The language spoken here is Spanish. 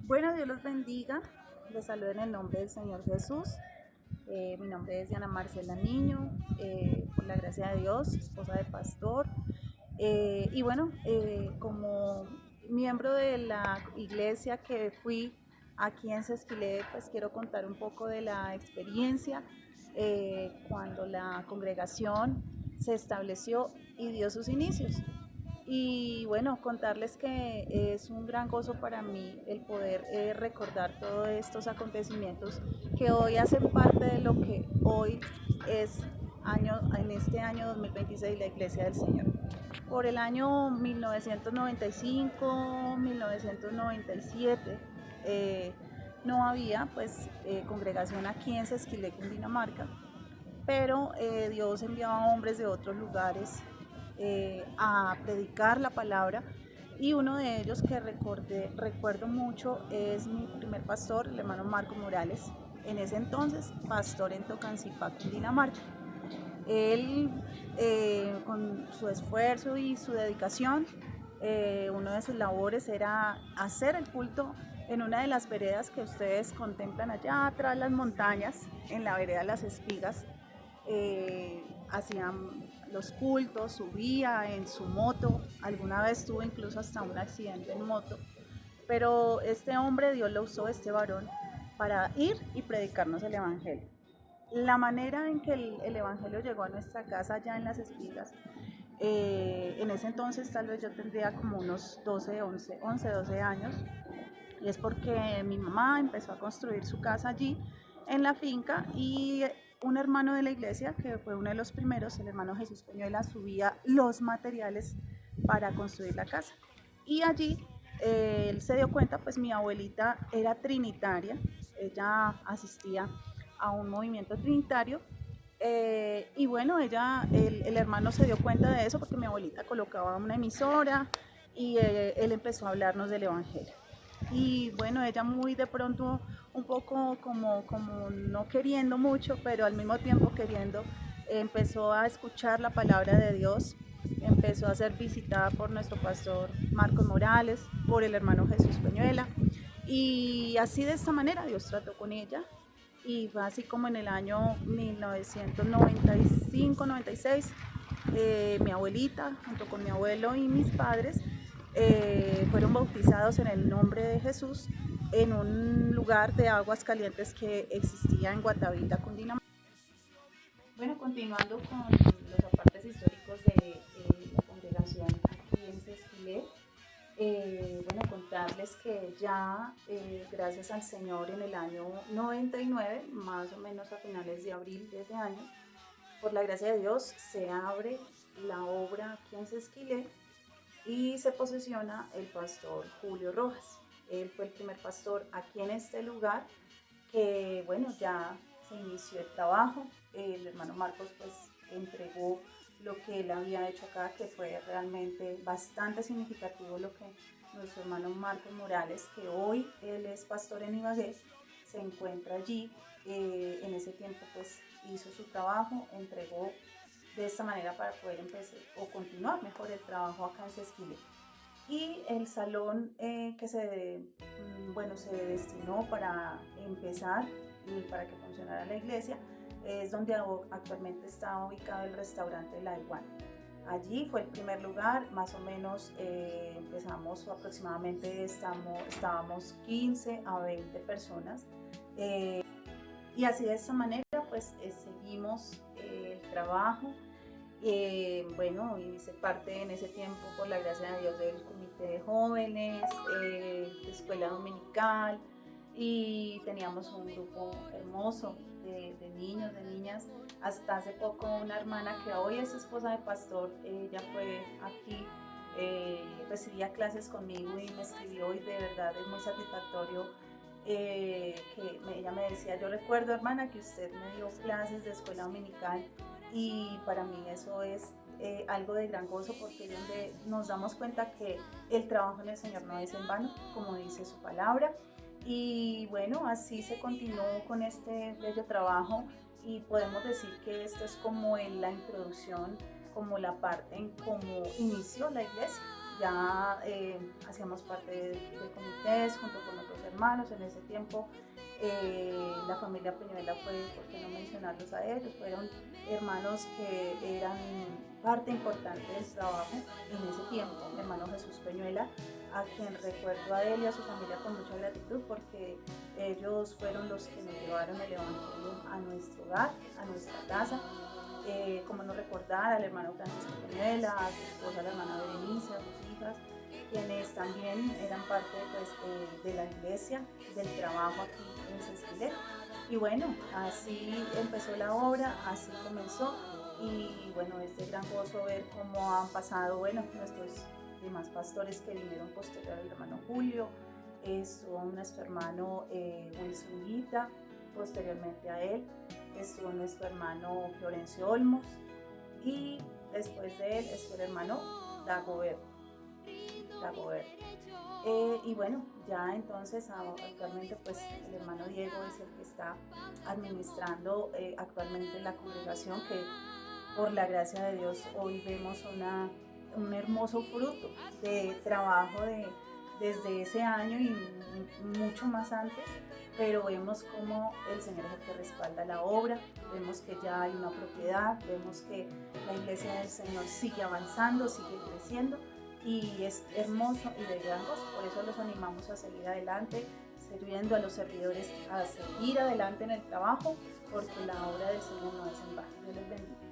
Bueno, Dios los bendiga. Les saludo en el nombre del Señor Jesús. Mi nombre es Diana Marcela Niño, por la gracia de Dios, esposa de pastor. Y bueno, como miembro de la iglesia que fui aquí en Sesquilé, pues quiero contar un poco de la experiencia cuando la congregación se estableció y dio sus inicios. Y bueno, contarles que es un gran gozo para mí el poder recordar todos estos acontecimientos que hoy hacen parte de lo que hoy es en este año 2026 la Iglesia del Señor. Por el año 1995, 1997, no había pues congregación aquí en Sesquilé, Cundinamarca, pero Dios enviaba hombres de otros lugares a predicar la palabra, y uno de ellos que recuerdo mucho es mi primer pastor, el hermano Marco Morales, en ese entonces pastor en Tocancipá, Cundinamarca. Él, con su esfuerzo y su dedicación, una de sus labores era hacer el culto en una de las veredas que ustedes contemplan allá atrás, las montañas, en la vereda Las Espigas. Hacían los cultos, subía en su moto, alguna vez tuvo incluso hasta un accidente en moto, pero este hombre, Dios lo usó, este varón, para ir y predicarnos el Evangelio. La manera en que el Evangelio llegó a nuestra casa allá en Las Espigas, en ese entonces tal vez yo tendría como unos 12 años, y es porque mi mamá empezó a construir su casa allí en la finca, y un hermano de la iglesia, que fue uno de los primeros, el hermano Jesús Peñuela, subía los materiales para construir la casa. Y allí él se dio cuenta, pues mi abuelita era trinitaria, ella asistía a un movimiento trinitario, y bueno, el hermano se dio cuenta de eso porque mi abuelita colocaba una emisora, y él empezó a hablarnos del Evangelio. Y bueno, ella muy de pronto, un poco como no queriendo mucho, pero al mismo tiempo queriendo, empezó a escuchar la palabra de Dios, empezó a ser visitada por nuestro pastor Marcos Morales, por el hermano Jesús Peñuela, y así de esta manera Dios trató con ella. Y fue así como en el año 1995-96, mi abuelita junto con mi abuelo y mis padres fueron bautizados en el nombre de Jesús en un lugar de aguas calientes que existía en Guatavita, Cundinamarca. Bueno, continuando con los apartes históricos de la congregación aquí en Sesquilé, bueno, contarles que ya, gracias al Señor, en el año 99, más o menos a finales de abril de ese año, por la gracia de Dios, se abre la obra aquí en Sesquilé y se posesiona el pastor Julio Rojas. Él fue el primer pastor aquí en este lugar que, bueno, ya se inició el trabajo. El hermano Marcos pues entregó lo que él había hecho acá, que fue realmente bastante significativo lo que nuestro hermano Marcos Morales, que hoy él es pastor en Ibagué, se encuentra allí. En ese tiempo pues hizo su trabajo, entregó de esta manera para poder empezar o continuar mejor el trabajo acá en Sesquilé. Y el salón se destinó para empezar y para que funcionara la iglesia es donde actualmente está ubicado el restaurante La Iguana. Allí fue el primer lugar, más o menos empezamos aproximadamente, estábamos 15 a 20 personas, y así de esta manera pues seguimos el trabajo. Bueno, hice parte en ese tiempo, por la gracia de Dios, del comité de jóvenes, de escuela dominical, y teníamos un grupo hermoso de niños, de niñas. Hasta hace poco una hermana que hoy es esposa de pastor, ella fue aquí, recibía clases conmigo y me escribió, y de verdad es muy satisfactorio. Ella me decía: yo recuerdo, hermana, que usted me dio clases de escuela dominical, y para mí eso es algo de gran gozo, porque es donde nos damos cuenta que el trabajo en el Señor no es en vano, como dice su palabra. Y bueno, así se continuó con este bello trabajo, y podemos decir que esto es como en la introducción como la parte en cómo inició la iglesia. Ya hacíamos parte de comités junto con otros hermanos. En ese tiempo la familia Peñuela fue, por qué no mencionarlos a ellos, fueron hermanos que eran parte importante del trabajo en ese tiempo. Mi hermano Jesús Peñuela, a quien recuerdo a él y a su familia con mucha gratitud, porque ellos fueron los que nos llevaron el evangelio a nuestro hogar, a nuestra casa. Como no recordar al hermano Francisco Peñuela, a su esposa, la hermana Berenice, a sus hijas, quienes también eran parte pues, de la iglesia, del trabajo aquí en Sesquilet. Y bueno, así empezó la obra, así comenzó, y bueno, es de gran gozo ver cómo han pasado, bueno, nuestros demás pastores que vinieron posterior al hermano Julio, estuvo nuestro hermano Wilson Guita, posteriormente a él estuvo nuestro hermano Florencio Olmos, y después de él estuvo el hermano Dagobert. Y bueno, ya entonces actualmente pues el hermano Diego es el que está administrando actualmente la congregación, que por la gracia de Dios hoy vemos un hermoso fruto de trabajo desde ese año y mucho más antes, pero vemos cómo el Señor es el que respalda la obra, vemos que ya hay una propiedad, vemos que la iglesia del Señor sigue avanzando, sigue creciendo, y es hermoso y de gran gozo. Por eso los animamos a seguir adelante, sirviendo a los servidores a seguir adelante en el trabajo, porque la obra del Señor no es en vano. Dios les bendiga.